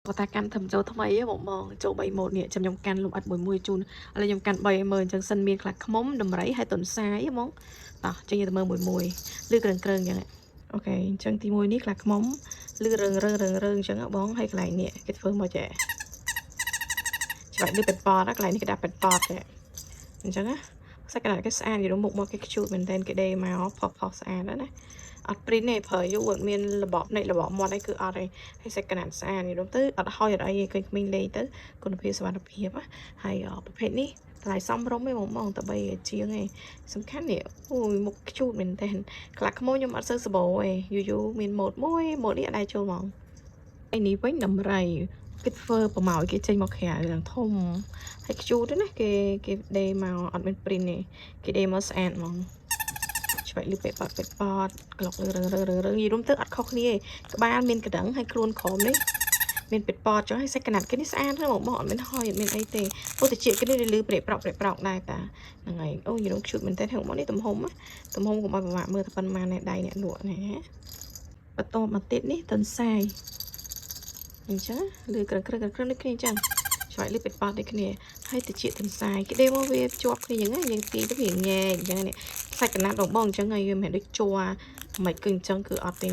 có ta can thầm dấu thâm ấy á bọn mong chỗ 71 nè chấm nhom can lục ắt mùi chunอะไรnhom can 70,000 ចឹងសិនមានខ្លះខ្មុំតម្រៃហើយតុនសាយហ្មងតោះចឹងយើងទៅមើលមួយលឺក្រើងចឹងអូខេអញ្ចឹងទី1នេះខ្លះខ្មុំលឺរឿងអញ្ចឹងបងហើយកន្លែងនេះគេធ្វើមកចេះច្បាច់លឺពេតប៉តកន្លែងនេះគេដាក់ពេតប៉តចេះអញ្ចឹងណាសាច់កណ្ដាលគេស្អាតយល់មុខមកគេខ្ជូតមែនតើគេដេមកផុសស្អាតណាអត់ព្រីនទេប្រើយូរអត់មានរបបនៃរបបមាត់អីគឺអត់ទេហើយសាច់កណ្ដាលស្អាតយល់ទៅអត់ហុយអត់អីឃើញក្មេងលេងទៅគុណភាពសុវត្ថិភាពហើយប្រភេទនេះតម្លៃសមរម្យឯងបងតែ3ជាងឯងសំខាន់នេះអូយមុខខ្ជូតមែនតើខ្លះខ្មោចខ្ញុំអត់សូវសបោឯងយូរមានម៉ូតមួយម៉ូតនេះអត់ដែរចូលហ្មងឯនេះវិញតម្រៃគេធ្វើប្រម៉ោយគេចេញមកក្រៅឡើងធំហើយខ្ជូតណាគេដេមកអត់មានព្រីនទេគេដេមកស្អាតហ្មងច្បាច់លឺពេតប៉តក្លុករឿងយីរុំទៅអត់ខុសគ្នាទេក្បាលមានកណ្ដឹងហើយខ្លួនក្រោមនេះមានពេតប៉តចុះហើយសាច់កណាត់គេនេះស្អាតណាស់បងអត់មានហយអត់មានអីទេពុទ្ធជាតិគេនេះលឺប្រេប្រោកដែរតាហ្នឹងហើយអូយរុំខ្ជូតមែនតើហ្នឹងមកនេះទំហំកុំឲ្យពិបាកមើលតែប៉ុន្មានណែដៃអ្នកលក់ណាបន្តមកទៀតនេះតុនសាយអញ្ចឹងលឺក្រឹងនេះគ្នាអញ្ចឹងឆ្លៃលឺពេតប៉តដូចគ្នាហើយតិចតុនសាយគេដេមកវាជាប់គ្នាអញ្ចឹងយើងទាញទៅវាញែកអញ្ចឹងនេះសាច់កណាត់បងអញ្ចឹងហើយវាមិនមែនដូចជ័រមិនគឺអញ្ចឹងគឺអត់ទេ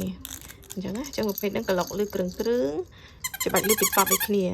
អញ្ចឹងណាអញ្ចឹងប្រភេទហ្នឹងក្លុកលឺគ្រឿងច្បាច់លឺពេតប៉តដូចគ្នា